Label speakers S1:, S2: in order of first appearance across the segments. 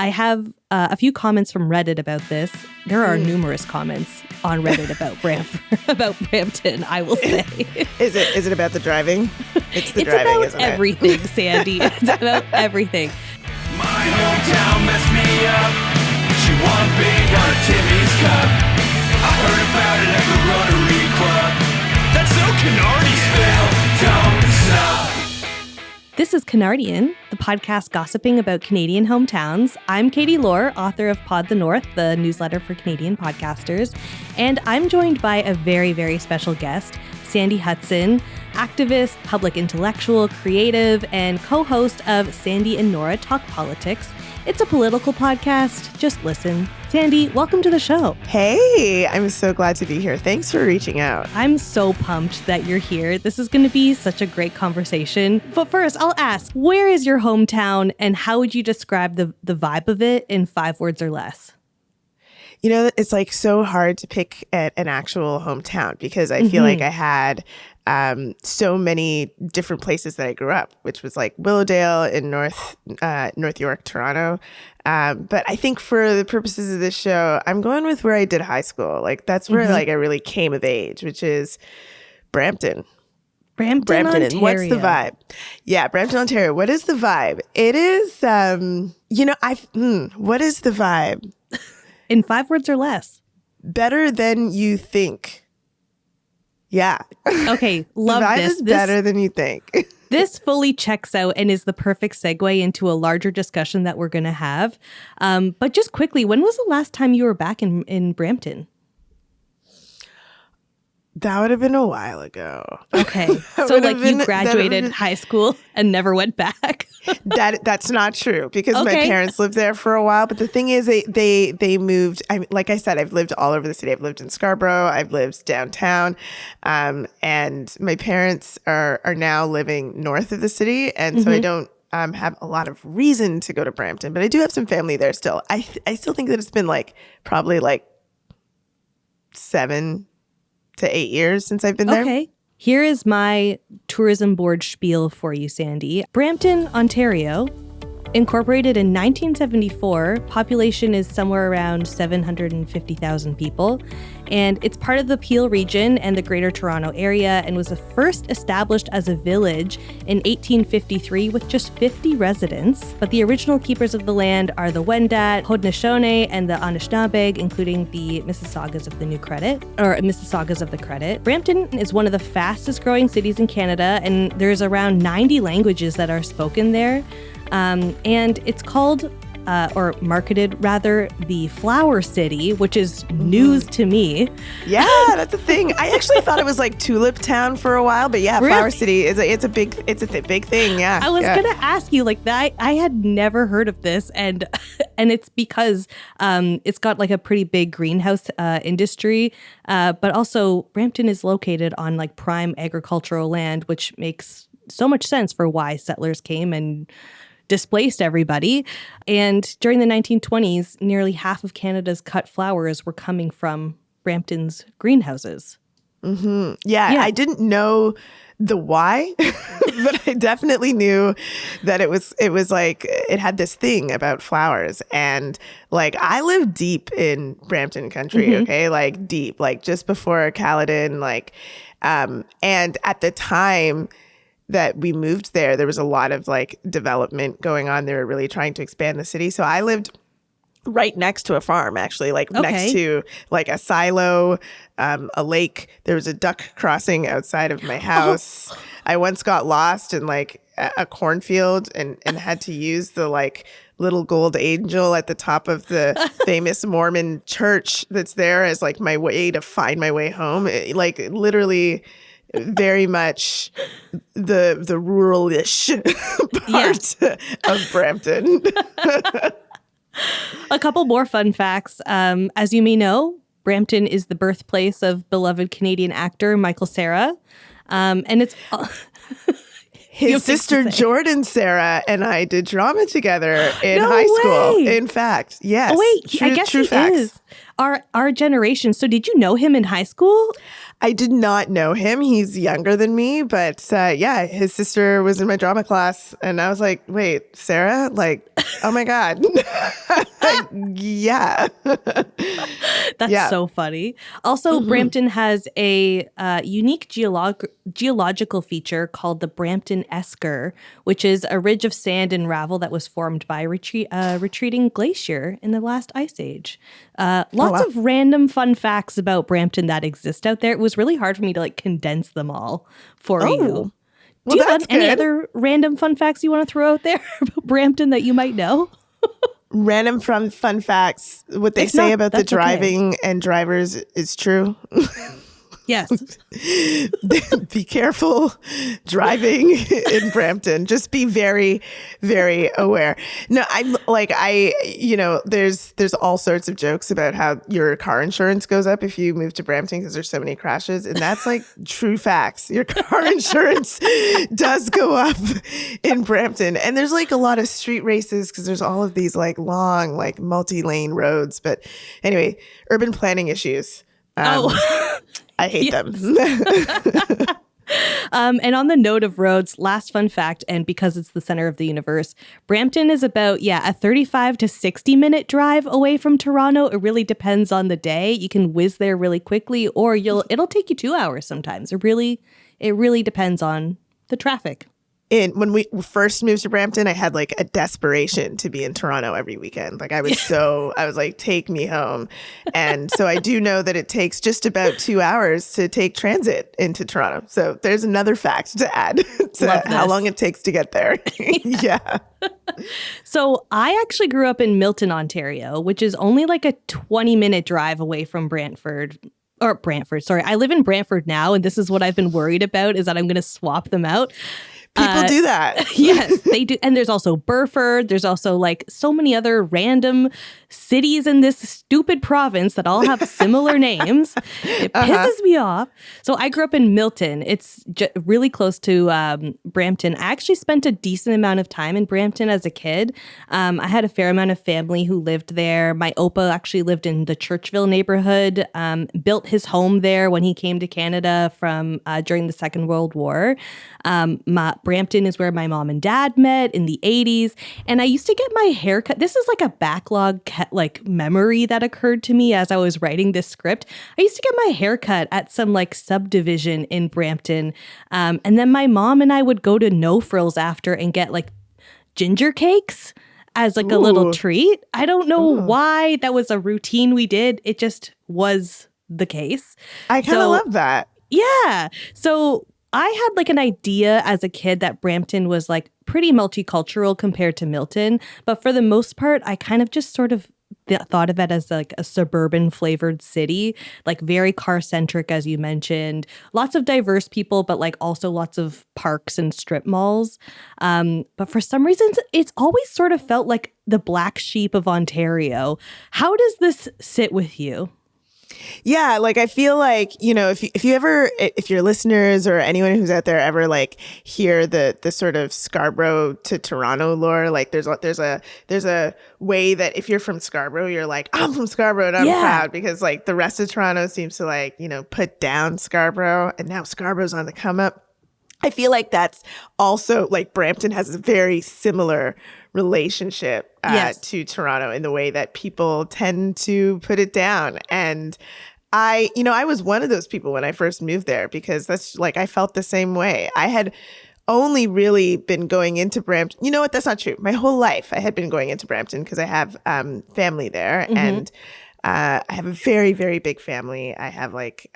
S1: I have a few comments from Reddit about this. There are numerous comments on Reddit about Brampton, I will say.
S2: Is it about the driving? It's the
S1: it's
S2: driving,
S1: about
S2: isn't
S1: everything, Sandy. It's about everything.
S3: My hometown messed me up. She won big on a Timmy's Cup. I heard about it at the Rotary Club. That's so Canardian. Still don't stop.
S1: This is Canardian, the podcast gossiping about Canadian hometowns. I'm Katie Lohr, author of Pod the North, the newsletter for Canadian podcasters. And I'm joined by a very, very special guest, Sandy Hudson, activist, public intellectual, creative, and co-host of Sandy and Nora Talk Politics. It's a political podcast. Just listen. Sandy, welcome to the show.
S2: Hey, I'm so glad to be here. Thanks for reaching out.
S1: I'm so pumped that you're here. This is going to be such a great conversation. But first, I'll ask, where is your hometown and how would you describe the vibe of it in 5 words or less?
S2: You know, it's like so hard to pick an actual hometown because I feel like I had so many different places that I grew up, which was like Willowdale in North York, Toronto. But I think for the purposes of this show, I'm going with where I did high school. Like that's where like I really came of age, which is Brampton.
S1: Brampton, Ontario.
S2: And what's the vibe? Yeah, Brampton, Ontario. What is the vibe? It is, what is the vibe?
S1: In 5 words or less.
S2: Better than you think. Yeah.
S1: Okay, love
S2: the vibe
S1: this.
S2: Is better than you think.
S1: This fully checks out and is the perfect segue into a larger discussion that we're going to have. But just quickly, when was the last time you were back in Brampton?
S2: That would have been a while ago.
S1: Okay. So like you graduated high school and never went back?
S2: That's not true because my parents lived there for a while. But the thing is they moved. Like I said, I've lived all over the city. I've lived in Scarborough. I've lived downtown. And my parents are now living north of the city. And so I don't have a lot of reason to go to Brampton. But I do have some family there still. I still think that it's been like probably like 7 to 8 years since I've been there.
S1: Okay. Here is my tourism board spiel for you, Sandy. Brampton, Ontario, incorporated in 1974, population is somewhere around 750,000 people, and it's part of the Peel region and the Greater Toronto area and was first established as a village in 1853 with just 50 residents. But the original keepers of the land are the Wendat, Haudenosaunee, and the Anishinaabeg, including the Mississaugas of the Credit. Brampton is one of the fastest growing cities in Canada, and there's around 90 languages that are spoken there. And it's called, or marketed rather, the Flower City, which is news to me.
S2: Yeah, that's a thing. I actually thought it was like Tulip Town for a while, but yeah, really? Flower City is it's a big thing. Yeah,
S1: I was gonna ask you like that. I had never heard of this, and it's because it's got like a pretty big greenhouse industry, but also Brampton is located on like prime agricultural land, which makes so much sense for why settlers came and displaced everybody. And during the 1920s, nearly half of Canada's cut flowers were coming from Brampton's greenhouses.
S2: Yeah, I didn't know the why, but I definitely knew that it was like it had this thing about flowers. And like I live deep in Brampton country, okay? Like deep, like just before Caledon, like and at the time that we moved there was a lot of like development going on. They were really trying to expand the city. So I lived right next to a farm, actually, like next to like a silo, a lake. There was a duck crossing outside of my house. I once got lost in like a cornfield and had to use the like little gold angel at the top of the famous Mormon church that's there as like my way to find my way home. Like literally very much the rural-ish part of Brampton.
S1: A couple more fun facts. As you may know, Brampton is the birthplace of beloved Canadian actor Michael Cera. And it's...
S2: His sister Jordan Cera and I did drama together in high school. In fact, yes.
S1: Oh, wait. I guess he is. Our generation. So did you know him in high school?
S2: I did not know him. He's younger than me, but yeah, his sister was in my drama class, and I was like, "Wait, Sarah? Like, oh my god, yeah."
S1: That's so funny. Also, Brampton has a unique geological feature called the Brampton Esker, which is a ridge of sand and gravel that was formed by a retreating glacier in the last ice age. Lots of random fun facts about Brampton that exist out there. It was really hard for me to like condense them all for you. Do you have any other random fun facts you want to throw out there about Brampton that you might know?
S2: Random fun facts. What they say about the driving and drivers is true.
S1: Yes.
S2: Be careful driving in Brampton. Just be very, very aware. No, there's all sorts of jokes about how your car insurance goes up if you move to Brampton because there's so many crashes. And that's like true facts. Your car insurance does go up in Brampton. And there's like a lot of street races because there's all of these like long, like multi-lane roads. But anyway, urban planning issues. I hate them.
S1: And on the note of roads, last fun fact, and because it's the center of the universe, Brampton is about, a 35 to 60 minute drive away from Toronto. It really depends on the day. You can whiz there really quickly, or it'll take you 2 hours sometimes. It really depends on the traffic.
S2: When we first moved to Brampton, I had like a desperation to be in Toronto every weekend. Like I was like, take me home. And so I do know that it takes just about 2 hours to take transit into Toronto. So there's another fact to add to how long it takes to get there. Yeah.
S1: So I actually grew up in Milton, Ontario, which is only like a 20-minute drive away from Brantford. Sorry. I live in Brantford now, and this is what I've been worried about, is that I'm going to swap them out.
S2: People do that.
S1: Yes, they do. And there's also Burford. There's also like so many other random cities in this stupid province that all have similar names. It pisses me off. So I grew up in Milton. It's really close to Brampton. I actually spent a decent amount of time in Brampton as a kid. I had a fair amount of family who lived there. My Opa actually lived in the Churchville neighborhood, built his home there when he came to Canada from during the Second World War. Brampton is where my mom and dad met in the 80s. And I used to get my hair cut. This is like a backlog memory that occurred to me as I was writing this script. I used to get my hair cut at some like subdivision in Brampton. And then my mom and I would go to No Frills after and get like ginger cakes as like a little treat. I don't know why that was a routine we did. It just was the case.
S2: I kind of love that.
S1: Yeah. So I had like an idea as a kid that Brampton was like pretty multicultural compared to Milton. But for the most part, I kind of just sort of thought of it as like a suburban flavored city, like very car centric, as you mentioned. Lots of diverse people, but like also lots of parks and strip malls. But for some reasons, it's always sort of felt like the black sheep of Ontario. How does this sit with you?
S2: Yeah, like I feel like, if your listeners or anyone who's out there ever like hear the sort of Scarborough to Toronto lore, like there's a way that if you're from Scarborough, you're like, I'm from Scarborough and I'm proud, because like the rest of Toronto seems to like, put down Scarborough, and now Scarborough's on the come up. I feel like that's also like Brampton has a very similar relationship to Toronto in the way that people tend to put it down. And I was one of those people when I first moved there, because that's like, I felt the same way. I had only really been going into Brampton. You know what? That's not true. My whole life I had been going into Brampton because I have family there. And I have a very, very big family. I have like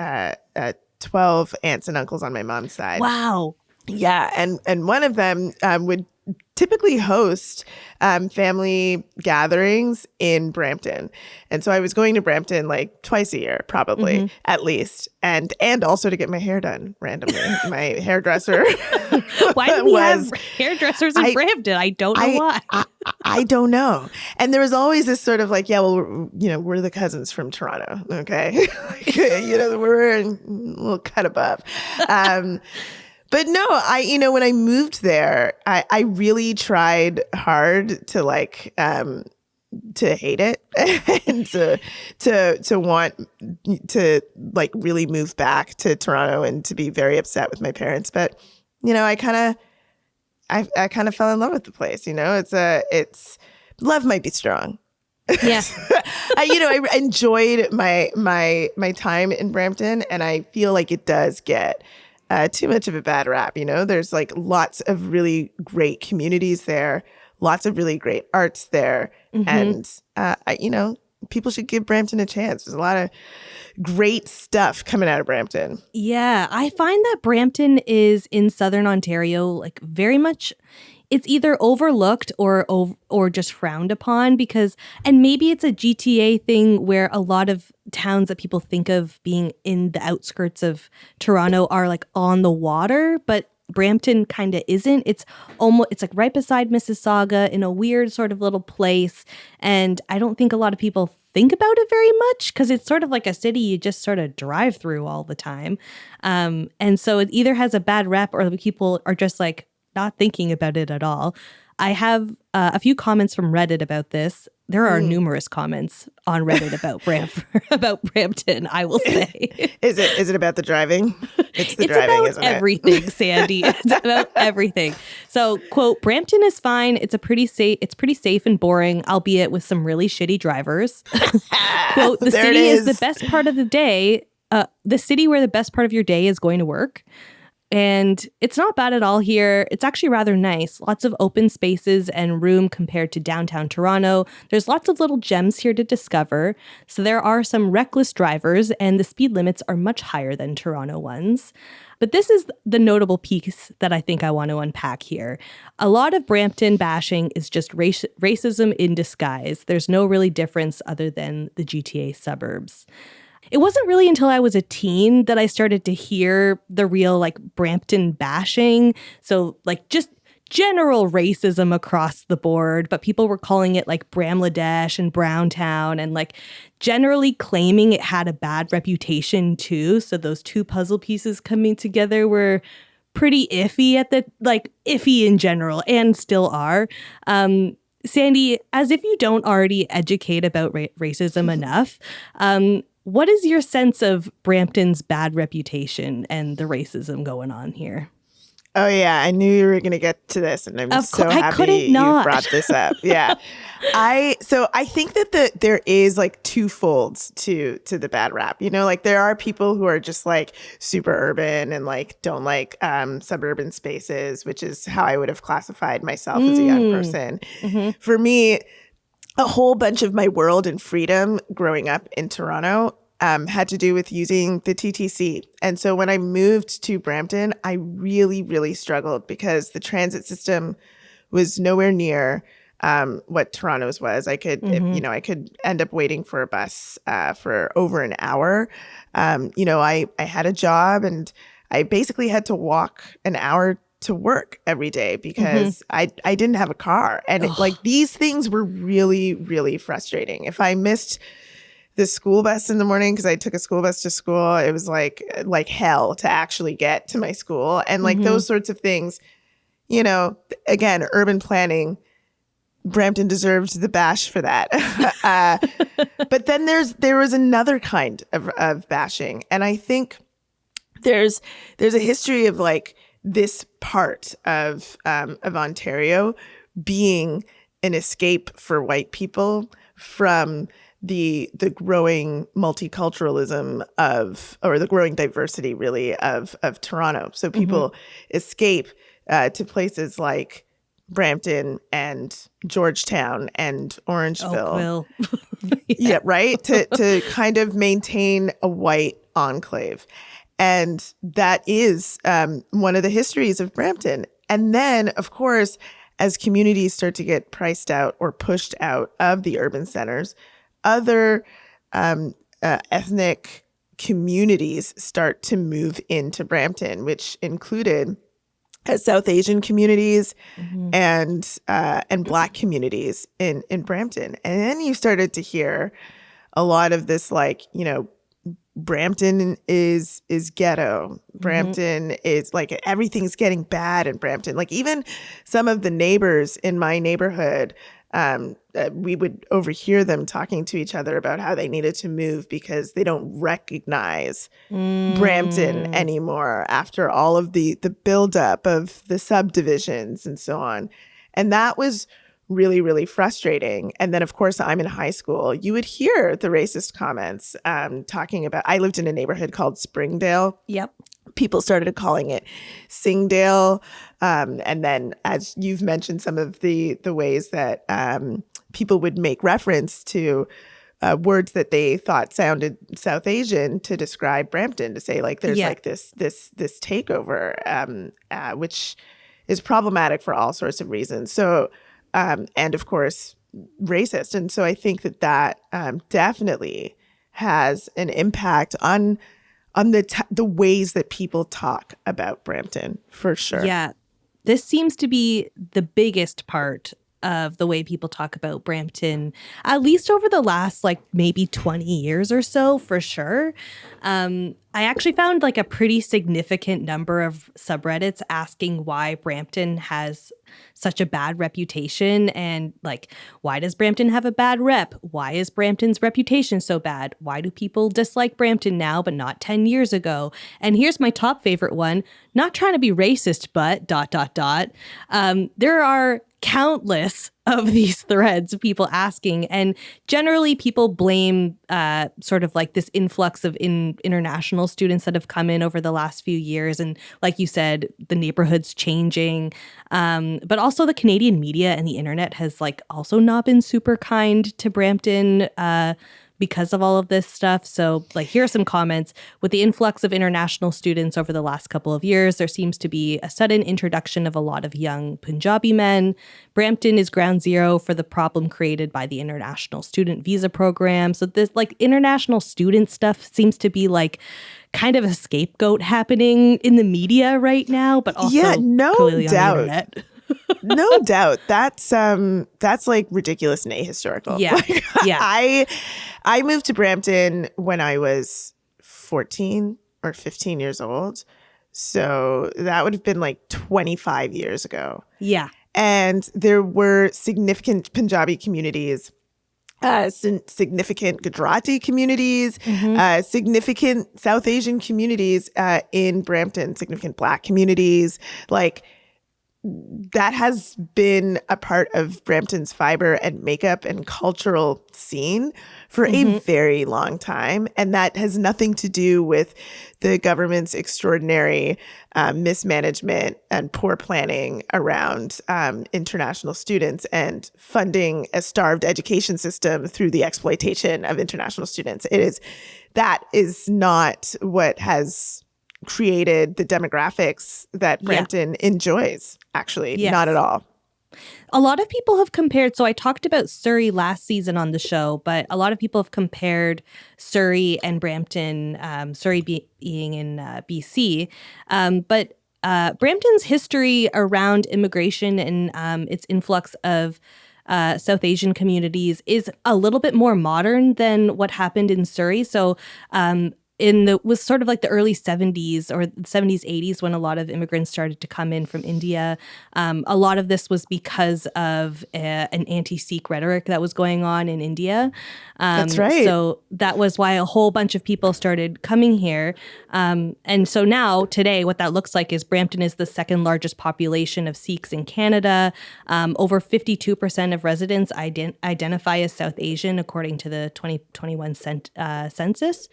S2: 12 aunts and uncles on my mom's side.
S1: Wow.
S2: Yeah. And one of them would typically host family gatherings in Brampton. And so I was going to Brampton like twice a year, probably, at least. And also to get my hair done randomly. My hairdresser.
S1: Why do we have hairdressers in Brampton? I don't know why.
S2: I don't know. And there was always this sort of like, we're the cousins from Toronto. Okay. We're a little cut above. But no, when I moved there, I really tried hard to like to hate it and to want to like really move back to Toronto and to be very upset with my parents. But I kind of fell in love with the place. It's love might be strong.
S1: Yeah.
S2: I enjoyed my time in Brampton, and I feel like it does get too much of a bad rap. There's like lots of really great communities there, lots of really great arts there, and people should give Brampton a chance. There's a lot of great stuff coming out of Brampton.
S1: Yeah, I find that Brampton is in Southern Ontario, like very much. It's either overlooked or just frowned upon and maybe it's a GTA thing where a lot of towns that people think of being in the outskirts of Toronto are like on the water, but Brampton kind of isn't. It's like right beside Mississauga in a weird sort of little place. And I don't think a lot of people think about it very much because it's sort of like a city you just sort of drive through all the time. And so it either has a bad rep or people are just like, not thinking about it at all. I have a few comments from Reddit about this. There are numerous comments on Reddit about Brampton, I will say.
S2: Is it about the driving? It's the
S1: it's
S2: driving,
S1: about
S2: isn't
S1: everything, Sandy. It's about everything. So, quote, Brampton is fine. It's pretty safe and boring, albeit with some really shitty drivers. Quote, the city is the best part of the day. The city where the best part of your day is going to work. And it's not bad at all here. It's actually rather nice. Lots of open spaces and room compared to downtown Toronto. There's lots of little gems here to discover. So there are some reckless drivers and the speed limits are much higher than Toronto ones. But this is the notable piece that I think I want to unpack here. A lot of Brampton bashing is just racism in disguise. There's no really difference other than the GTA suburbs. It wasn't really until I was a teen that I started to hear the real like Brampton bashing. So like just general racism across the board, but people were calling it like Bramladesh and Browntown and like generally claiming it had a bad reputation too. So those two puzzle pieces coming together were pretty iffy iffy in general and still are. Sandy, as if you don't already educate about racism enough, what is your sense of Brampton's bad reputation and the racism going on here?
S2: Oh, yeah. I knew you were going to get to this, and I'm so happy you brought this up. Yeah. I think that there is like two folds to the bad rap. Like there are people who are just like super urban and like don't like suburban spaces, which is how I would have classified myself as a young person. Mm-hmm. For me, a whole bunch of my world and freedom growing up in Toronto had to do with using the TTC. And so when I moved to Brampton, I really, really struggled because the transit system was nowhere near what Toronto's was. I could, I could end up waiting for a bus for over an hour. I had a job and I basically had to walk an hour to work every day because I didn't have a car. And these things were really, really frustrating. If I missed the school bus in the morning, because I took a school bus to school, it was like hell to actually get to my school. And those sorts of things, again, urban planning, Brampton deserved the bash for that. But then there was another kind of bashing. And I think there's a history of like this part of Ontario being an escape for white people from the growing multiculturalism or the growing diversity really of Toronto. So people escape to places like Brampton and Georgetown and Orangeville. Yeah, right? To kind of maintain a white enclave. And that is one of the histories of Brampton. And then, of course, as communities start to get priced out or pushed out of the urban centers, other ethnic communities start to move into Brampton, which included South Asian communities and Black communities in Brampton. And then you started to hear a lot of this, Brampton is ghetto. Brampton is like everything's getting bad in Brampton. Like even some of the neighbors in my neighborhood we would overhear them talking to each other about how they needed to move because they don't recognize Brampton anymore after all of the buildup of the subdivisions and so on. And that was really, really frustrating. And then, of course, I'm in high school. You would hear the racist comments talking about, I lived in a neighborhood called Springdale.
S1: Yep.
S2: People started calling it Singdale. And then, as you've mentioned, some of the ways that people would make reference to words that they thought sounded South Asian to describe Brampton, to say like there's like this takeover, which is problematic for all sorts of reasons. So, and of course, racist. And so I think that definitely has an impact on the ways that people talk about Brampton, for sure.
S1: Yeah. This seems to be the biggest part of the way people talk about Brampton, at least over the last like maybe 20 years or so, for sure. I actually found like a pretty significant number of subreddits asking why Brampton has such a bad reputation, and like, why does Brampton have a bad rep? Why is Brampton's reputation so bad? Why do people dislike Brampton now but not 10 years ago? And here's my top favorite one, not trying to be racist, but ... There are countless of these threads of people asking, and generally people blame sort of like this influx of international students that have come in over the last few years, and like you said, the neighborhood's changing, but also the Canadian media and the internet has like also not been super kind to Brampton because of all of this stuff. So like, here are some comments. With the influx of international students over the last couple of years, there seems to be a sudden introduction of a lot of young Punjabi men. Brampton is ground zero for the problem created by the international student visa program. So this like international student stuff seems to be like kind of a scapegoat happening in the media right now, but also clearly on the internet.
S2: No doubt. That's like ridiculous and ahistorical.
S1: Yeah.
S2: Like,
S1: yeah.
S2: I moved to Brampton when I was 14 or 15 years old. So that would have been like 25 years ago.
S1: Yeah.
S2: And there were significant Punjabi communities, significant Gujarati communities, significant South Asian communities in Brampton, significant Black communities. Like, that has been a part of Brampton's fiber and makeup and cultural scene for a very long time. And that has nothing to do with the government's extraordinary mismanagement and poor planning around international students and funding a starved education system through the exploitation of international students. That is not what has created the demographics that Brampton enjoys, actually.
S1: Yes.
S2: Not at all.
S1: A lot of people have compared, so I talked about Surrey last season on the show, but a lot of people have compared Surrey and Brampton, Surrey being in BC. But Brampton's history around immigration and its influx of South Asian communities is a little bit more modern than what happened in Surrey. So was sort of like the early 70s or 70s, 80s when a lot of immigrants started to come in from India. A lot of this was because of an anti-Sikh rhetoric that was going on in India.
S2: That's right.
S1: So that was why a whole bunch of people started coming here. And so now, today, what that looks like is Brampton is the second largest population of Sikhs in Canada. Over 52% of residents identify as South Asian, according to the 2021 census.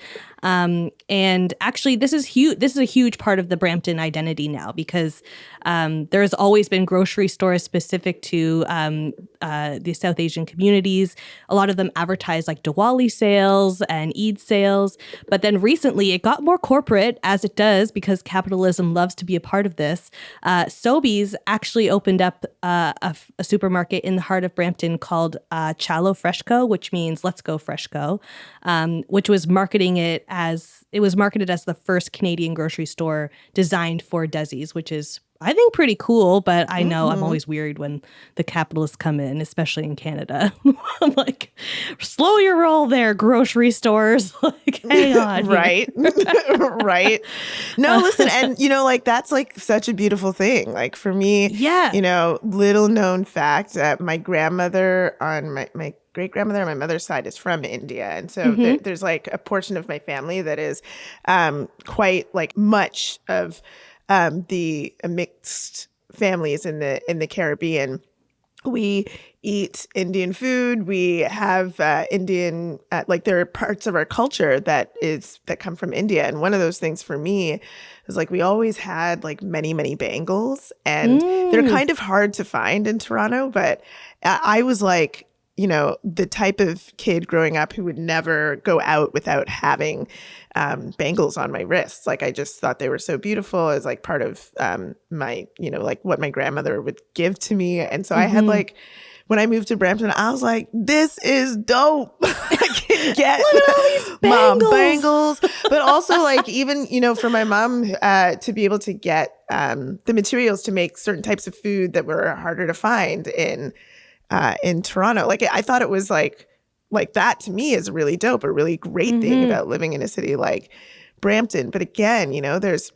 S1: And actually, this is huge. This is a huge part of the Brampton identity now, because there's always been grocery stores specific to the South Asian communities. A lot of them advertise like Diwali sales and Eid sales. But then recently it got more corporate, as it does, because capitalism loves to be a part of this. Sobeys actually opened up a supermarket in the heart of Brampton called Chalo Freshco, which means Let's Go Freshco, which was marketed as the first Canadian grocery store designed for Desi's, which is, I think, pretty cool. But I know I'm always worried when the capitalists come in, especially in Canada. I'm like, slow your roll there, grocery stores. Like, hang on.
S2: Right. Right. No, listen. And, like, that's like such a beautiful thing. Like for me, little known fact, my grandmother on my great grandmother on my mother's side is from India. And so there's like a portion of my family that is quite like much of the mixed families in the Caribbean. We eat Indian food. We have Indian, like there are parts of our culture that come from India. And one of those things for me is like we always had like many, many bangles, and they're kind of hard to find in Toronto. But I was like, the type of kid growing up who would never go out without having bangles on my wrists. Like I just thought they were so beautiful as like part of my, like what my grandmother would give to me. And so I had like, when I moved to Brampton, I was like, this is dope. I can get
S1: look at all these
S2: mom bangles. But also like even, for my mom to be able to get the materials to make certain types of food that were harder to find in Toronto. Like I thought it was like that to me is really dope, a really great thing about living in a city like Brampton. But again, there's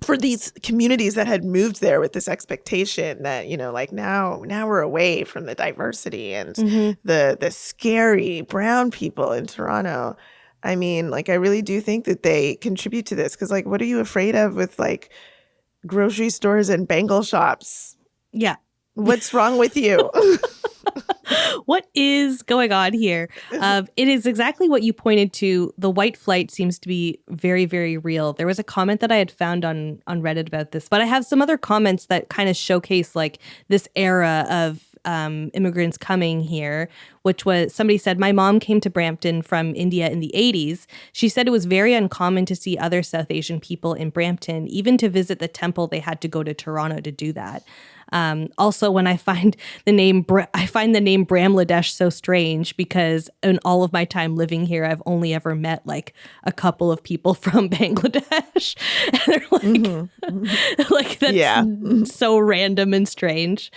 S2: for these communities that had moved there with this expectation that, like now we're away from the diversity and the scary brown people in Toronto. I mean, like I really do think that they contribute to this because like what are you afraid of with like grocery stores and bangle shops?
S1: Yeah.
S2: What's wrong with you?
S1: What is going on here? It is exactly what you pointed to. The white flight seems to be very, very real. There was a comment that I had found on Reddit about this, but I have some other comments that kind of showcase like this era of immigrants coming here, which was somebody said, my mom came to Brampton from India in the 80s. She said it was very uncommon to see other South Asian people in Brampton. Even to visit the temple, they had to go to Toronto to do that. Also, when I find the name Bramladesh so strange because in all of my time living here, I've only ever met like a couple of people from Bangladesh. And they're like, like that's so random and strange.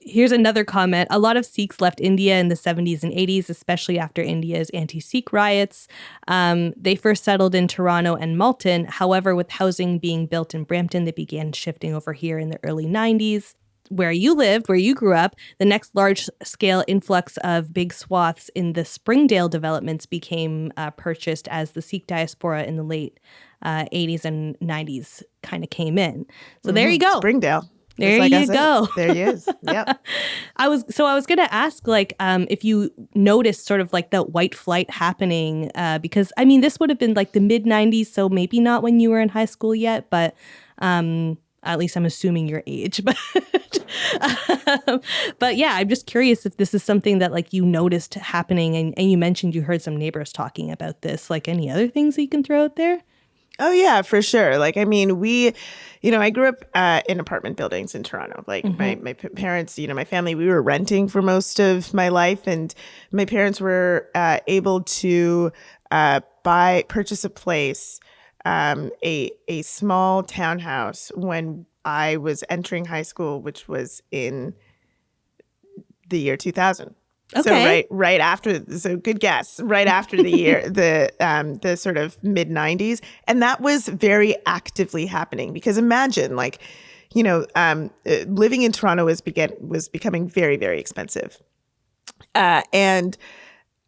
S1: Here's another comment. A lot of Sikhs left India in the 70s and 80s, especially after India's anti-Sikh riots. They first settled in Toronto and Malton. However, with housing being built in Brampton, they began shifting over here in the early 90s. Where you lived, where you grew up, the next large-scale influx of big swaths in the Springdale developments became purchased as the Sikh diaspora in the late 80s and 90s kind of came in. So there you go.
S2: Springdale.
S1: There you go.
S2: There he is. Yep.
S1: I was going to ask, like, if you noticed sort of like the white flight happening, because I mean, this would have been like the mid 90s, so maybe not when you were in high school yet, but at least I'm assuming your age. But yeah, I'm just curious if this is something that like you noticed happening, and you mentioned you heard some neighbors talking about this. Like any other things that you can throw out there?
S2: Oh, yeah, for sure. Like, I mean, I grew up in apartment buildings in Toronto. Like my parents, my family, we were renting for most of my life. And my parents were able to purchase a place, a small townhouse when I was entering high school, which was in the year 2000.
S1: Okay.
S2: So right after, so good guess, right after the year, the sort of mid 90s. And that was very actively happening because imagine like, living in Toronto was becoming very, very expensive. There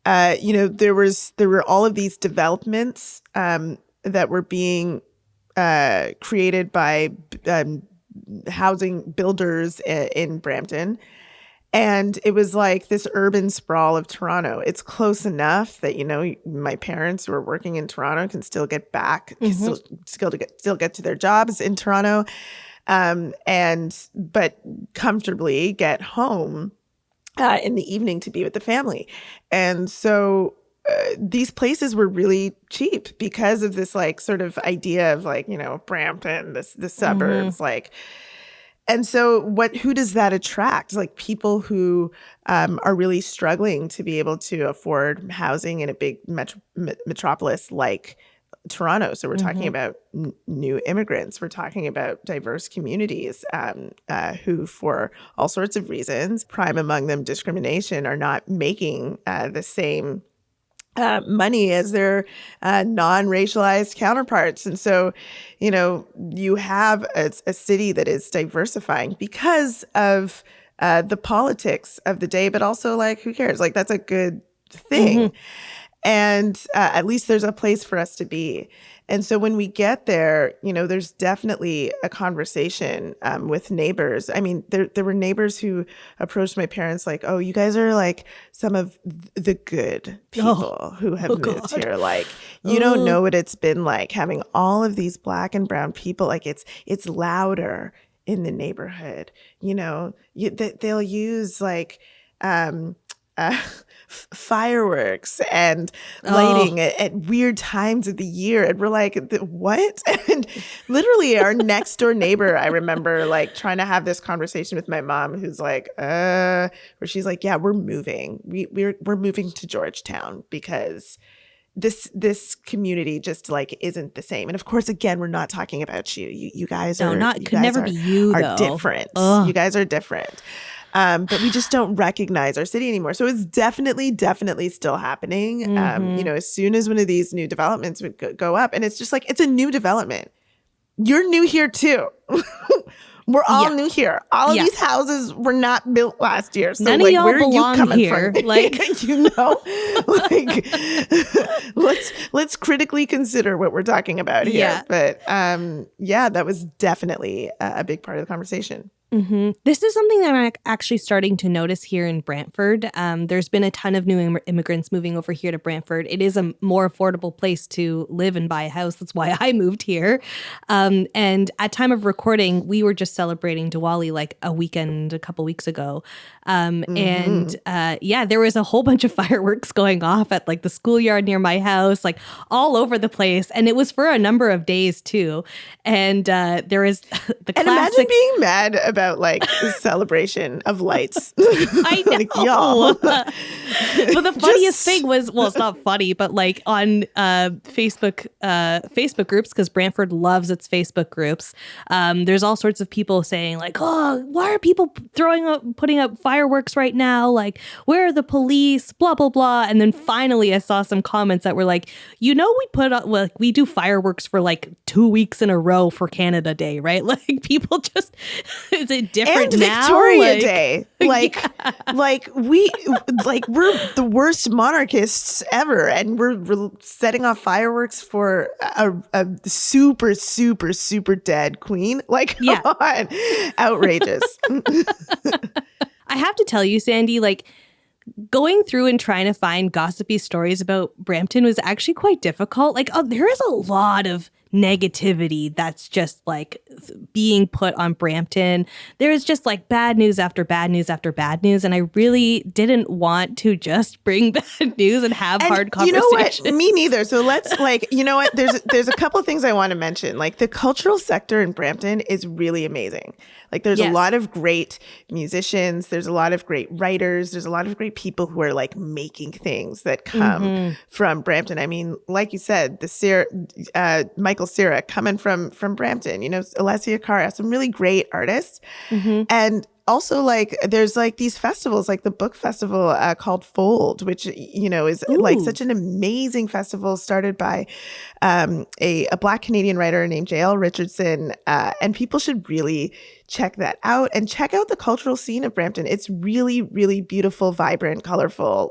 S2: were all of these developments that were being created by housing builders in Brampton. And it was like this urban sprawl of Toronto. It's close enough that, my parents who are working in Toronto can still get back, still get to their jobs in Toronto, but comfortably get home in the evening to be with the family. And so these places were really cheap because of this like sort of idea of like, Brampton, the suburbs, like. And so who does that attract? Like people who are really struggling to be able to afford housing in a big metropolis like Toronto. So we're talking about new immigrants. We're talking about diverse communities who, for all sorts of reasons, prime among them discrimination, are not making the same money as their non-racialized counterparts. And so, you have a city that is diversifying because of the politics of the day, but also like, who cares? Like, that's a good thing. And at least there's a place for us to be. And so when we get there, there's definitely a conversation with neighbors. I mean, there were neighbors who approached my parents like, oh, you guys are like some of the good people who have moved here. Like, you don't know what it's been like having all of these Black and brown people. Like, it's louder in the neighborhood. They'll use like fireworks and lighting at weird times of the year. And we're like, what? And literally our next door neighbor, I remember like trying to have this conversation with my mom, who's like, where she's like, yeah, we're moving. We're moving to Georgetown because this community just like isn't the same. And of course, again, we're not talking about you. You guys are different. You guys are different. But we just don't recognize our city anymore. So it's definitely still happening. As soon as one of these new developments would go up, and it's just like, it's a new development. You're new here too. We're all new here. All of these houses were not built last year. So
S1: none
S2: like,
S1: of y'all
S2: where are you
S1: belong
S2: coming
S1: here.
S2: from?
S1: Like,
S2: like let's critically consider what we're talking about here.
S1: Yeah.
S2: But that was definitely a big part of the conversation.
S1: This is something that I'm actually starting to notice here in Brantford. There's been a ton of new immigrants moving over here to Brantford. It is a more affordable place to live and buy a house. That's why I moved here. And at time of recording, we were just celebrating Diwali like a couple weeks ago. And there was a whole bunch of fireworks going off at like the schoolyard near my house, like all over the place. And it was for a number of days too. And there is the classic.
S2: And imagine being mad about like the celebration of lights.
S1: I know.
S2: Like, y'all.
S1: But the funniest thing was, well, it's not funny, but like on Facebook groups, because Brantford loves its Facebook groups. There's all sorts of people saying like, oh, why are people putting up fireworks right now? Like, where are the police? Blah, blah, blah. And then finally I saw some comments that were like, we do fireworks for like 2 weeks in a row for Canada Day, right? Like people just, is it different
S2: and
S1: now?
S2: Victoria Day. We're the worst monarchists ever. And we're setting off fireworks for a super, super, super dead queen. Like, come on. Outrageous.
S1: I have to tell you, Sandy, like going through and trying to find gossipy stories about Brampton was actually quite difficult. Like, there is a lot of negativity that's just like being put on Brampton. There is just like bad news after bad news after bad news. And I really didn't want to just bring bad news and have hard conversations.
S2: You know what? Me neither. So let's there's a couple of things I want to mention. Like the cultural sector in Brampton is really amazing. Like there's a lot of great musicians. There's a lot of great writers. There's a lot of great people who are like making things that come from Brampton. I mean, like you said, Michael Cera coming from Brampton, Alessia Cara, some really great artists. And also like there's like these festivals like the book festival called Fold, which is like such an amazing festival started by a Black Canadian writer named J.L. Richardson, and people should really check that out and check out the cultural scene of Brampton. It's really, really beautiful, vibrant, colorful,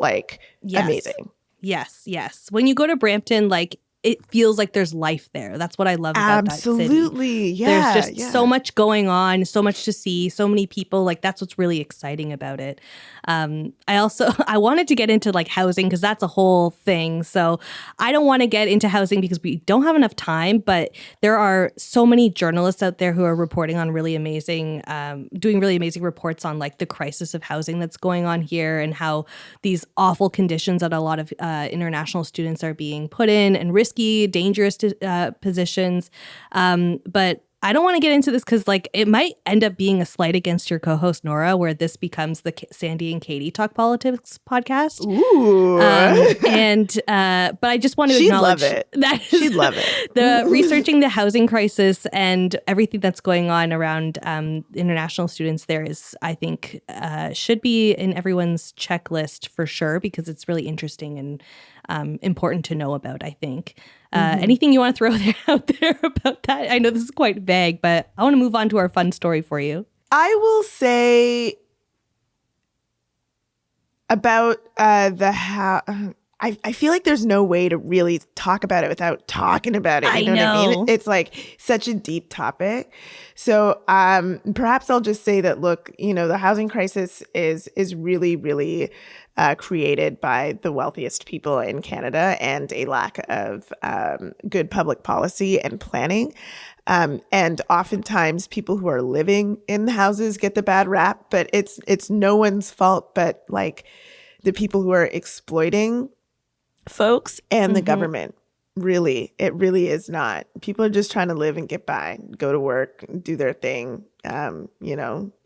S2: amazing.
S1: Yes. When you go to Brampton, like it feels like there's life there. That's what I love about that city.
S2: Absolutely. Yeah.
S1: There's just so much going on, so much to see, so many people. Like that's what's really exciting about it. I wanted to get into like housing because that's a whole thing. So I don't want to get into housing because we don't have enough time, but there are so many journalists out there who are reporting on really amazing, doing really amazing reports on like the crisis of housing that's going on here and how these awful conditions that a lot of international students are being put in and risky, dangerous positions. But I don't want to get into this because like it might end up being a slight against your co-host Nora, where this becomes the Sandy and Katie Talk Politics podcast.
S2: Ooh.
S1: But I just want to acknowledge that
S2: she'd love it.
S1: The researching the housing crisis and everything that's going on around international students there is, I think, should be in everyone's checklist for sure, because it's really interesting and important to know about, I think. Anything you want to throw out there about that? I know this is quite vague, but I want to move on to our fun story for you.
S2: I will say about I feel like there's no way to really talk about it without talking about it. You know what I mean? It's like such a deep topic. So perhaps I'll just say that, look, the housing crisis is really, really created by the wealthiest people in Canada and a lack of good public policy and planning. And oftentimes people who are living in the houses get the bad rap, but it's no one's fault but like the people who are exploiting folks and the government. Really, it really is not. People are just trying to live and get by, go to work, do their thing,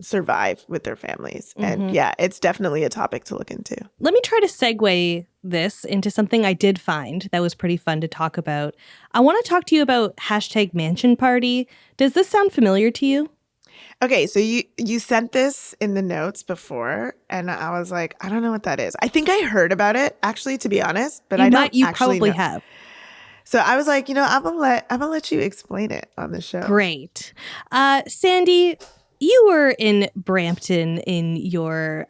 S2: survive with their families. And yeah, it's definitely a topic to look into.
S1: Let me try to segue this into something I did find that was pretty fun to talk about. I want to talk to you about #MansionParty. Does this sound familiar to you?
S2: Okay, so you sent this in the notes before, and I was like, I don't know what that is. I think I heard about it, actually, to be honest, but
S1: You probably have.
S2: So I was like, I'm gonna let you explain it on the show.
S1: Great. Sandy, you were in Brampton in your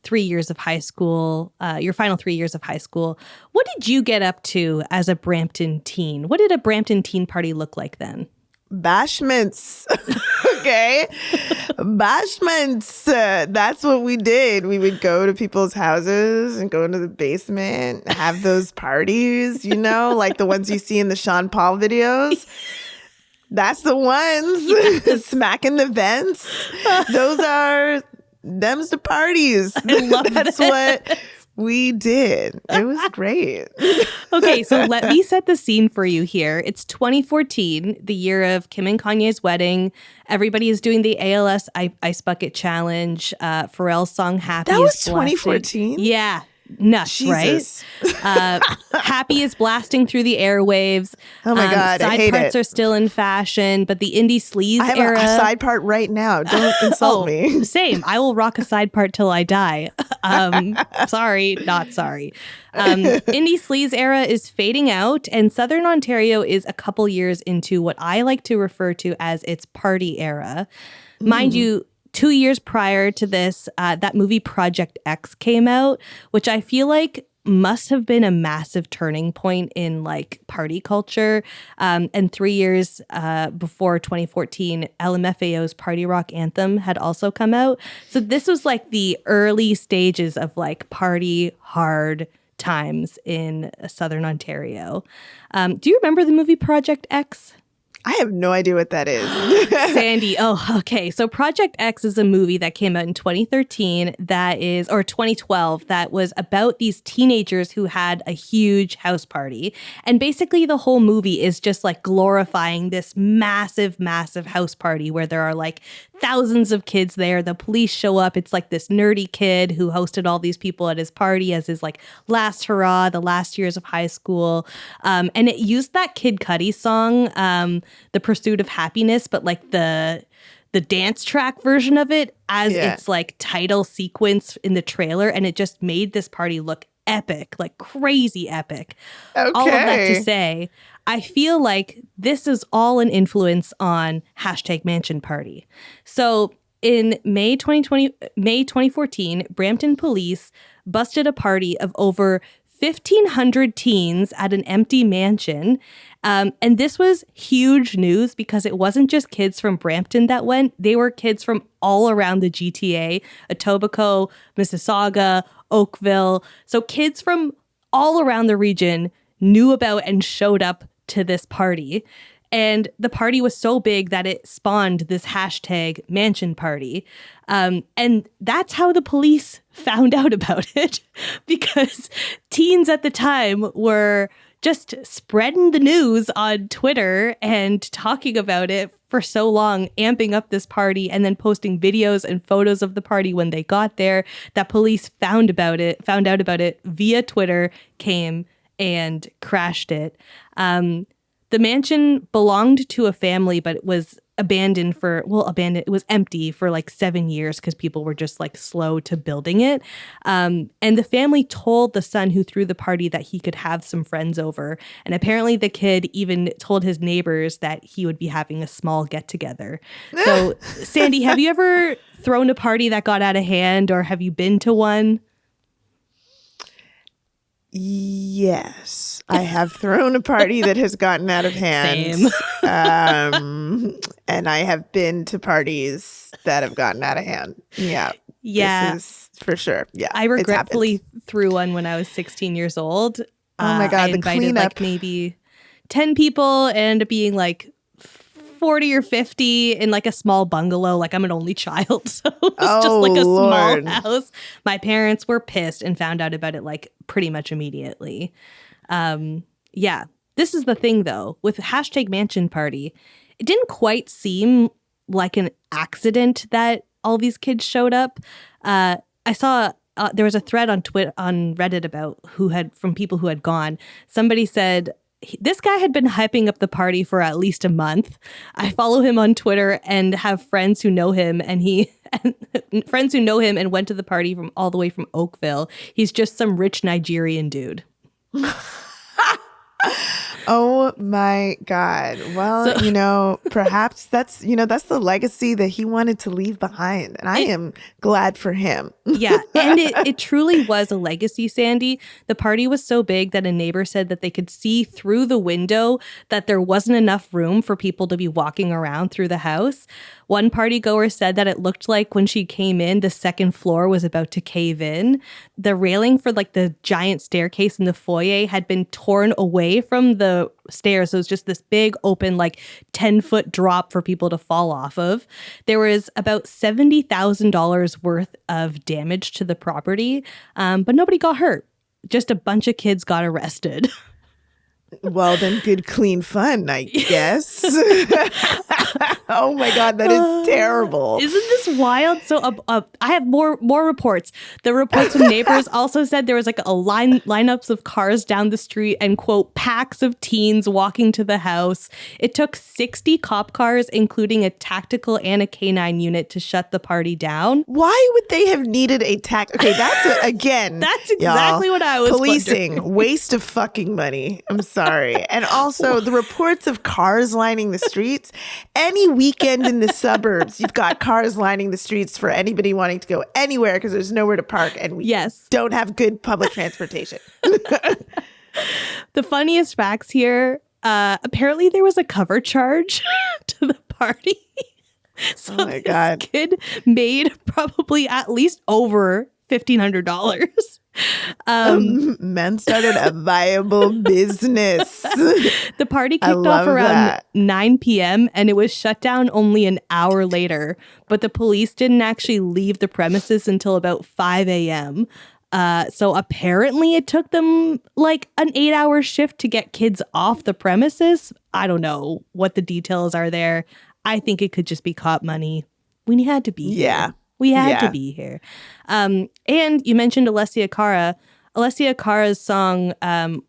S1: 3 years of high school, your final 3 years of high school. What did you get up to as a Brampton teen? What did a Brampton teen party look like then?
S2: Bashments. Okay. Bashments. That's what we did. We would go to people's houses and go into the basement, have those parties, like the ones you see in the Sean Paul videos. That's the ones. Smacking the vents. Them's the parties.
S1: I love
S2: That's what we did. It was great.
S1: Okay, so let me set the scene for you here. It's 2014, the year of Kim and Kanye's wedding. Everybody is doing the ALS Ice Bucket Challenge. Pharrell's song Happy
S2: that was
S1: is blasting.
S2: 2014?
S1: Yeah. Nuts,
S2: Jesus.
S1: Right? Happy is blasting through the airwaves.
S2: Oh my God, I hate
S1: side parts
S2: it.
S1: are still in fashion, but the indie sleaze
S2: I have
S1: era.
S2: a side part right now. Don't insult me.
S1: Same. I will rock a side part till I die. Sorry, not sorry. Indie sleaze era is fading out, and Southern Ontario is a couple years into what I like to refer to as its party era. Mind you, 2 years prior to this, that movie Project X came out, which I feel like must have been a massive turning point in like party culture. And 3 years before 2014, LMFAO's Party Rock Anthem had also come out. So this was like the early stages of like party hard times in Southern Ontario. Do you remember the movie Project X?
S2: I have no idea what that is.
S1: Sandy. Oh, okay. So Project X is a movie that came out in 2013 or 2012 that was about these teenagers who had a huge house party. And basically the whole movie is just like glorifying this massive, massive house party where there are like thousands of kids there. The police show up. It's like this nerdy kid who hosted all these people at his party as his like last hurrah, the last years of high school. And it used that Kid Cudi song, The Pursuit of Happiness, but like the dance track version of it as its like title sequence in the trailer. And it just made this party look epic, like crazy epic.
S2: Okay.
S1: All of that to say, I feel like this is all an influence on #MansionParty. So in May 2014, Brampton police busted a party of over 1,500 teens at an empty mansion. And this was huge news because it wasn't just kids from Brampton that went. They were kids from all around the GTA, Etobicoke, Mississauga, Oakville. So kids from all around the region knew about and showed up to this party. And the party was so big that it spawned this #MansionParty. And that's how the police found out about it, because teens at the time were just spreading the news on Twitter and talking about it for so long, amping up this party and then posting videos and photos of the party when they got there, that police found out about it via Twitter, came and crashed it. The mansion belonged to a family, but it was abandoned. It was empty for like 7 years because people were just like slow to building it. And the family told the son who threw the party that he could have some friends over. And apparently the kid even told his neighbors that he would be having a small get together. So Sandy, have you ever thrown a party that got out of hand, or have you been to one?
S2: Yes, I have thrown a party that has gotten out of hand.
S1: Same.
S2: And I have been to parties that have gotten out of hand. Yeah.
S1: Yeah.
S2: This is for sure. Yeah.
S1: I regretfully threw one when I was 16 years old.
S2: Oh my God.
S1: I
S2: the
S1: invited
S2: cleanup.
S1: like maybe 10 people and ended up being like 40 or 50 in like a small bungalow. Like, I'm an only child, so it was just like a
S2: Lord.
S1: small house. My parents were pissed and found out about it like pretty much immediately. Yeah, this is the thing though with #MansionParty. It didn't quite seem like an accident that all these kids showed up. I saw there was a thread on Reddit about from people who had gone. Somebody said, this guy had been hyping up the party for at least a month. I follow him on Twitter and have friends who know him, and friends who know him and went to the party from all the way from Oakville. He's just some rich Nigerian dude.
S2: Oh my God. Well, perhaps that's the legacy that he wanted to leave behind. And I am glad for him.
S1: Yeah. And it truly was a legacy, Sandy. The party was so big that a neighbor said that they could see through the window that there wasn't enough room for people to be walking around through the house. One party goer said that it looked like when she came in, the second floor was about to cave in. The railing for like the giant staircase in the foyer had been torn away from the stairs. So it was just this big open, like 10-foot drop for people to fall off of. There was about $70,000 worth of damage to the property, but nobody got hurt. Just a bunch of kids got arrested.
S2: Well, then good, clean fun, I guess. Oh my God, that is terrible.
S1: Isn't this wild? So I have more reports. The reports from neighbors also said there was like lineups of cars down the street and, quote, packs of teens walking to the house. It took 60 cop cars, including a tactical and a canine unit, to shut the party down.
S2: Why would they have needed a Okay, that's again.
S1: That's exactly what I was
S2: policing.
S1: wondering.
S2: Waste of fucking money. I'm sorry. And also the reports of cars lining the streets. Any weekend in the suburbs, you've got cars lining the streets for anybody wanting to go anywhere because there's nowhere to park, and we don't have good public transportation.
S1: The funniest facts here, apparently there was a cover charge to the party. So
S2: oh my God.
S1: This kid made probably at least over $1,500.
S2: Men started a viable business.
S1: The party kicked off around 9 p.m. and it was shut down only an hour later. But the police didn't actually leave the premises until about 5 a.m. So apparently it took them like an 8-hour shift to get kids off the premises. I don't know what the details are there. I think it could just be cop money. We had to be here. We had to be here. And you mentioned Alessia Cara. Alessia Cara's song,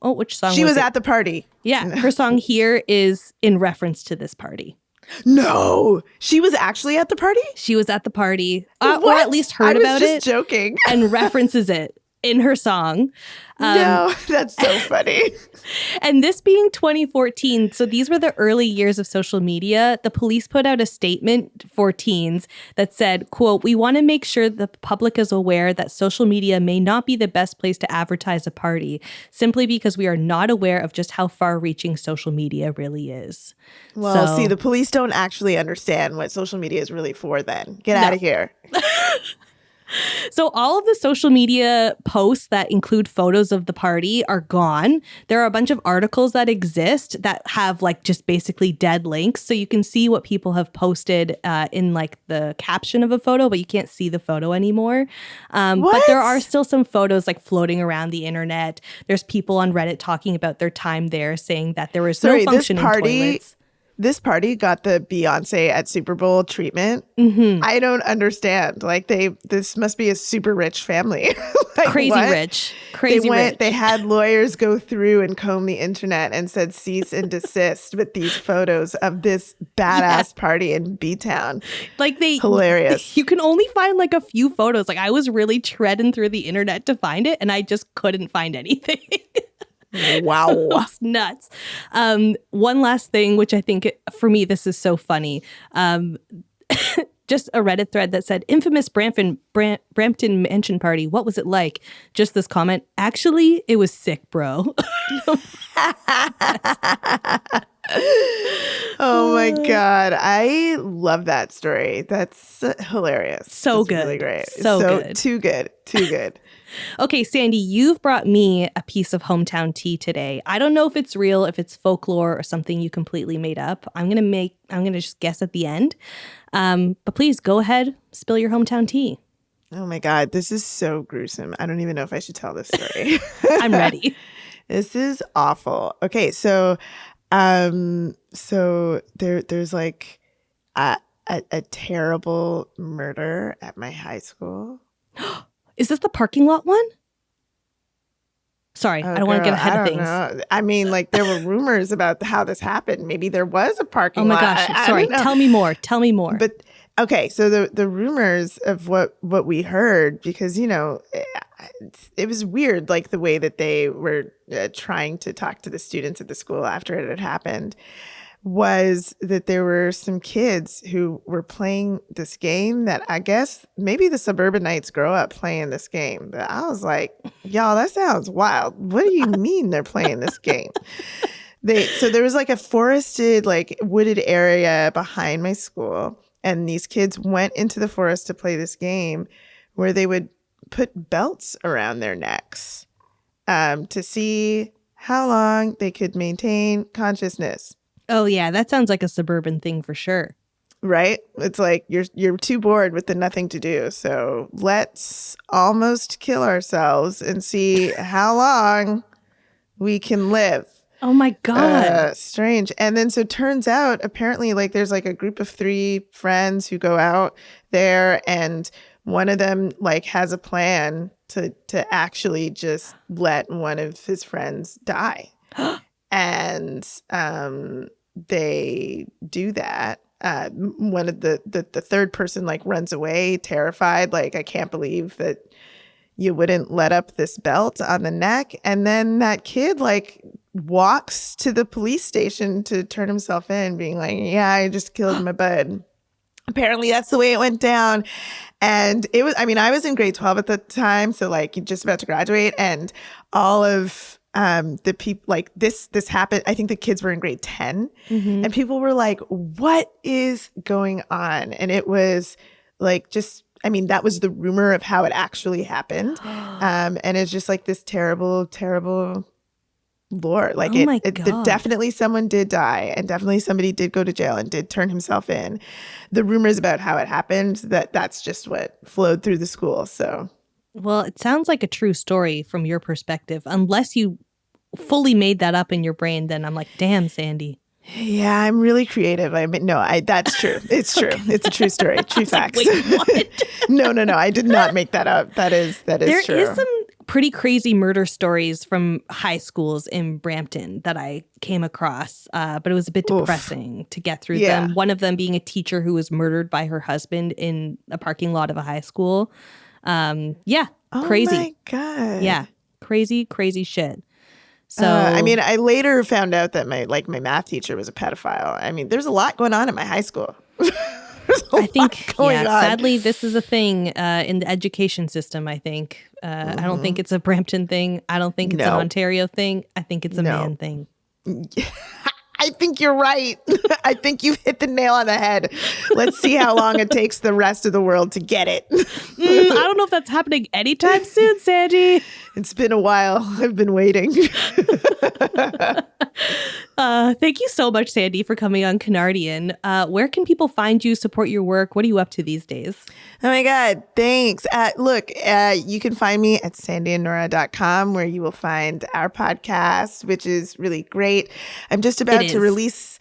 S1: which song
S2: She was at the party.
S1: Yeah, her song Here is in reference to this party.
S2: No, she was actually at the party?
S1: She was at the party, or at least heard about it.
S2: I was just joking.
S1: And references it in her song.
S2: No, that's so funny.
S1: And this being 2014, so these were the early years of social media, the police put out a statement for teens that said, quote, "We want to make sure the public is aware that social media may not be the best place to advertise a party, simply because we are not aware of just how far-reaching social media really is."
S2: Well, see, the police don't actually understand what social media is really for then. Get out of here.
S1: So all of the social media posts that include photos of the party are gone. There are a bunch of articles that exist that have like just basically dead links. So you can see what people have posted in like the caption of a photo, but you can't see the photo anymore. But there are still some photos like floating around the internet. There's people on Reddit talking about their time there, saying that there was no functioning toilets.
S2: this party got the Beyonce at Super Bowl treatment. I don't understand. Like this must be a super rich family. Like,
S1: Crazy
S2: what?
S1: rich. Crazy rich.
S2: They had lawyers go through and comb the internet and said cease and desist with these photos of this badass party in B-Town.
S1: Like
S2: hilarious.
S1: You can only find like a few photos. Like I was really treading through the internet to find it, and I just couldn't find anything.
S2: Wow.
S1: It was nuts. One last thing, which I think for me, this is so funny. Just a Reddit thread that said, infamous Brampton mansion party. What was it like? Just this comment. Actually, it was sick, bro.
S2: Oh my God. I love that story. That's hilarious.
S1: So
S2: It's
S1: good.
S2: Really great.
S1: So good.
S2: Too good. Too good.
S1: Okay, Sandy, you've brought me a piece of hometown tea today. I don't know if it's real, if it's folklore or something you completely made up. I'm gonna just guess at the end. But please go ahead, spill your hometown tea.
S2: Oh my God. This is so gruesome. I don't even know if I should tell this story.
S1: I'm ready.
S2: This is awful. Okay, so there's like a terrible murder at my high school.
S1: Is this the parking lot one? Sorry, I don't want to get ahead of things.
S2: Know. I mean, like there were rumors about how this happened. Maybe there was a parking lot.
S1: Oh my gosh, sorry. Tell me more. Tell me more.
S2: But okay, so the rumors of what we heard, because, you know, it was weird, like the way that they were trying to talk to the students at the school after it had happened, was that there were some kids who were playing this game that I guess maybe the suburbanites grow up playing this game. But I was like, y'all, that sounds wild. What do you mean they're playing this game? So there was like a forested, like wooded area behind my school. And these kids went into the forest to play this game where they would put belts around their necks to see how long they could maintain consciousness.
S1: Oh, yeah, that sounds like a suburban thing for sure.
S2: Right? It's like you're too bored with the nothing to do. So let's almost kill ourselves and see how long we can live.
S1: Oh, my God.
S2: Strange. And then so turns out apparently like there's like a group of 3 friends who go out there, and one of them like has a plan to actually just let one of his friends die. And they do that. One of the third person like runs away terrified, like, I can't believe that you wouldn't let up this belt on the neck. And then that kid like walks to the police station to turn himself in, being like, yeah, I just killed my bud. Apparently that's the way it went down. And it was, I mean, I was in grade 12 at the time, so like just about to graduate, and all of the people, like this happened. I think the kids were in grade 10, and people were like, what is going on? And it was like, just, I mean, that was the rumor of how it actually happened. And it's just like this terrible, terrible lore. Like definitely someone did die, and definitely somebody did go to jail and did turn himself in. The rumors about how it happened, that's just what flowed through the school. So,
S1: well, it sounds like a true story from your perspective, unless you fully made that up in your brain. Then I'm like, damn, Sandy.
S2: Yeah, I'm really creative. I mean, no, that's true. It's true. It's a true story. True facts.
S1: Like, wait, what?
S2: No. I did not make that up. That is true.
S1: There is some pretty crazy murder stories from high schools in Brampton that I came across, but it was a bit depressing to get through them. One of them being a teacher who was murdered by her husband in a parking lot of a high school. Crazy.
S2: Oh my God.
S1: Yeah, crazy shit. So
S2: I mean, I later found out that my math teacher was a pedophile. I mean, there's a lot going on in my high school.
S1: I think, sadly, this is a thing in the education system, I think. I don't think it's a Brampton thing. I don't think it's an Ontario thing. I think it's a man thing.
S2: I think you're right. I think you've hit the nail on the head. Let's see how long it takes the rest of the world to get it.
S1: I don't know if that's happening anytime soon, Sandy.
S2: It's been a while. I've been waiting.
S1: Thank you so much, Sandy, for coming on Canardian. Where can people find you, support your work? What are you up to these days?
S2: Oh my God, thanks. Look, you can find me at sandyandnora.com, where you will find our podcast, which is really great. I'm just about to release,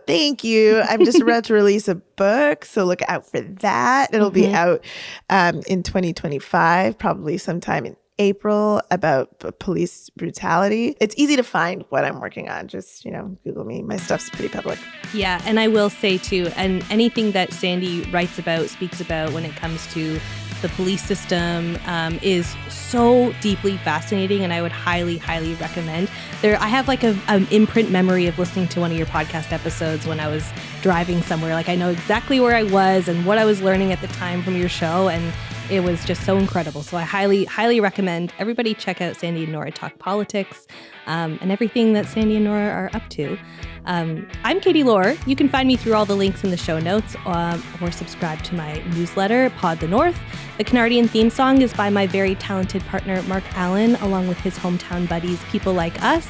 S2: thank you. I'm just about to release a book, so look out for that. It'll be out in 2025, probably sometime in April, about police brutality. It's easy to find what I'm working on. Just, Google me. My stuff's pretty public.
S1: Yeah, and I will say too, and anything that Sandy writes about, speaks about when it comes to the police system is so deeply fascinating, and I would highly, highly recommend. I have like an imprint memory of listening to one of your podcast episodes when I was driving somewhere. Like I know exactly where I was and what I was learning at the time from your show, and it was just so incredible. So I highly, highly recommend everybody check out Sandy and Nora Talk Politics and everything that Sandy and Nora are up to. I'm Katie Lohr. You can find me through all the links in the show notes or subscribe to my newsletter, Pod the North. The Canardian theme song is by my very talented partner, Mark Allen, along with his hometown buddies, People Like Us.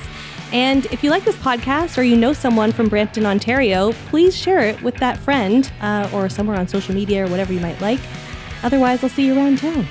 S1: And if you like this podcast or you know someone from Brampton, Ontario, please share it with that friend or somewhere on social media or whatever you might like. Otherwise, I'll see you around town.